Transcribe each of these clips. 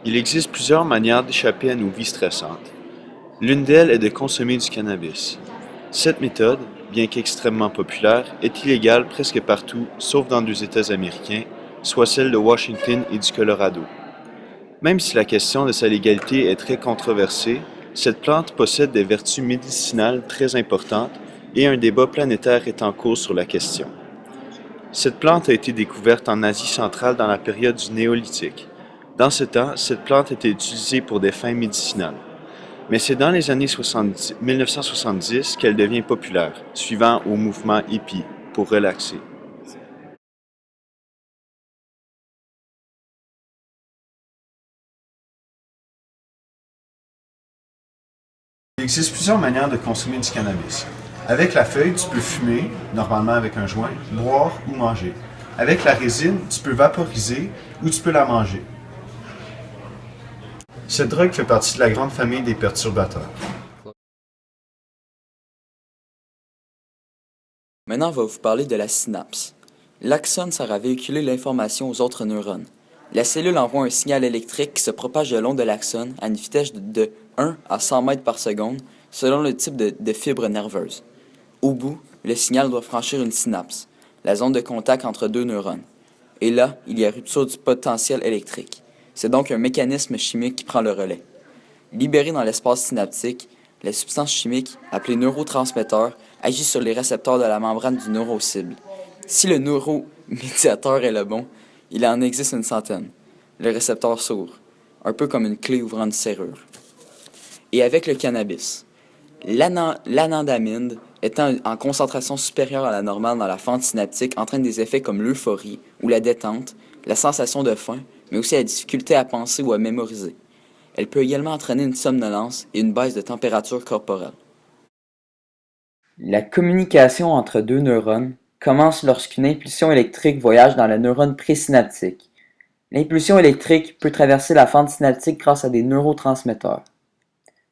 Il existe plusieurs manières d'échapper à nos vies stressantes. L'une d'elles est de consommer du cannabis. Cette méthode, bien qu'extrêmement populaire, est illégale presque partout, sauf dans 2 États américains, soit celle de Washington et du Colorado. Même si la question de sa légalité est très controversée, cette plante possède des vertus médicinales très importantes et un débat planétaire est en cours sur la question. Cette plante a été découverte en Asie centrale dans la période du Néolithique. Dans ce temps, cette plante était utilisée pour des fins médicinales. Mais c'est dans les années 1970 qu'elle devient populaire, suivant au mouvement hippie, pour relaxer. Il existe plusieurs manières de consommer du cannabis. Avec la feuille, tu peux fumer, normalement avec un joint, boire ou manger. Avec la résine, tu peux vaporiser ou tu peux la manger. Cette drogue fait partie de la grande famille des perturbateurs. Maintenant, on va vous parler de la synapse. L'axone sert à véhiculer l'information aux autres neurones. La cellule envoie un signal électrique qui se propage le long de l'axone à une vitesse de 1 à 100 mètres par seconde selon le type de fibre nerveuse. Au bout, le signal doit franchir une synapse, la zone de contact entre deux neurones. Et là, il y a rupture du potentiel électrique. C'est donc un mécanisme chimique qui prend le relais. Libéré dans l'espace synaptique, la substance chimique, appelée neurotransmetteur, agit sur les récepteurs de la membrane du neurocible. Si le neuromédiateur est le bon, il en existe une centaine. Le récepteur s'ouvre, un peu comme une clé ouvrant une serrure. Et avec le cannabis, l'anandamide étant en concentration supérieure à la normale dans la fente synaptique entraîne des effets comme l'euphorie ou la détente, la sensation de faim, mais aussi la difficulté à penser ou à mémoriser. Elle peut également entraîner une somnolence et une baisse de température corporelle. La communication entre deux neurones commence lorsqu'une impulsion électrique voyage dans le neurone présynaptique. L'impulsion électrique peut traverser la fente synaptique grâce à des neurotransmetteurs.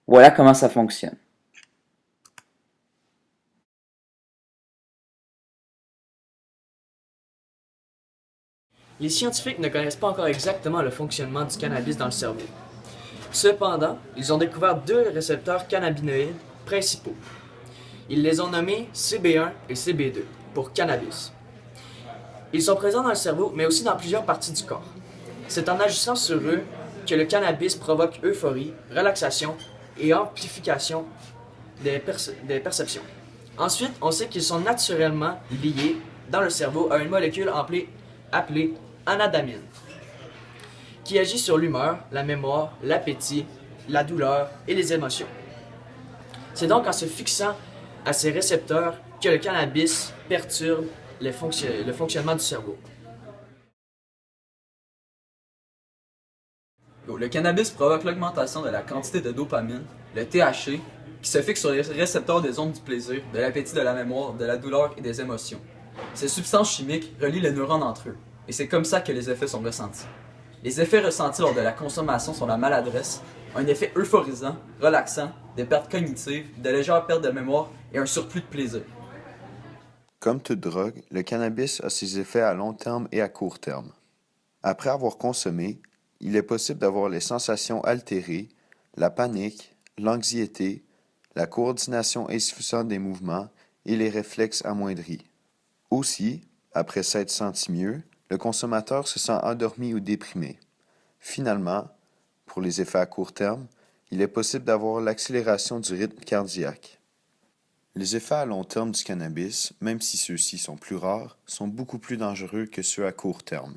Voilà comment ça fonctionne. Les scientifiques ne connaissent pas encore exactement le fonctionnement du cannabis dans le cerveau. Cependant, ils ont découvert 2 récepteurs cannabinoïdes principaux. Ils les ont nommés CB1 et CB2 pour cannabis. Ils sont présents dans le cerveau, mais aussi dans plusieurs parties du corps. C'est en agissant sur eux que le cannabis provoque euphorie, relaxation et amplification des perceptions. Ensuite, on sait qu'ils sont naturellement liés dans le cerveau à une molécule appelée anandamide, qui agit sur l'humeur, la mémoire, l'appétit, la douleur et les émotions. C'est donc en se fixant à ces récepteurs que le cannabis perturbe le fonctionnement du cerveau. Le cannabis provoque l'augmentation de la quantité de dopamine, le THC, qui se fixe sur les récepteurs des ondes du plaisir, de l'appétit, de la mémoire, de la douleur et des émotions. Ces substances chimiques relient les neurones entre eux, et c'est comme ça que les effets sont ressentis. Les effets ressentis lors de la consommation sont la maladresse, un effet euphorisant, relaxant, des pertes cognitives, de légères pertes de mémoire et un surplus de plaisir. Comme toute drogue, le cannabis a ses effets à long terme et à court terme. Après avoir consommé, il est possible d'avoir les sensations altérées, la panique, l'anxiété, la coordination insuffisante des mouvements et les réflexes amoindris. Aussi, après s'être senti mieux, le consommateur se sent endormi ou déprimé. Finalement, pour les effets à court terme, il est possible d'avoir l'accélération du rythme cardiaque. Les effets à long terme du cannabis, même si ceux-ci sont plus rares, sont beaucoup plus dangereux que ceux à court terme.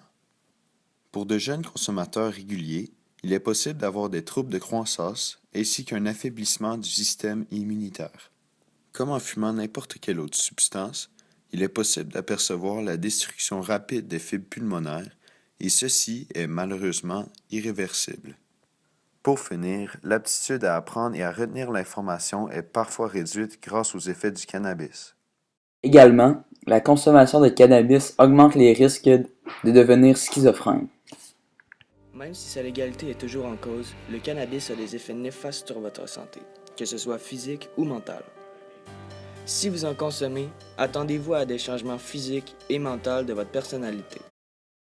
Pour de jeunes consommateurs réguliers, il est possible d'avoir des troubles de croissance ainsi qu'un affaiblissement du système immunitaire. Comme en fumant n'importe quelle autre substance, il est possible d'apercevoir la destruction rapide des fibres pulmonaires et ceci est malheureusement irréversible. Pour finir, l'aptitude à apprendre et à retenir l'information est parfois réduite grâce aux effets du cannabis. Également, la consommation de cannabis augmente les risques de devenir schizophrène. Même si sa légalité est toujours en cause, le cannabis a des effets néfastes sur votre santé, que ce soit physique ou mental. Si vous en consommez, attendez-vous à des changements physiques et mentaux de votre personnalité.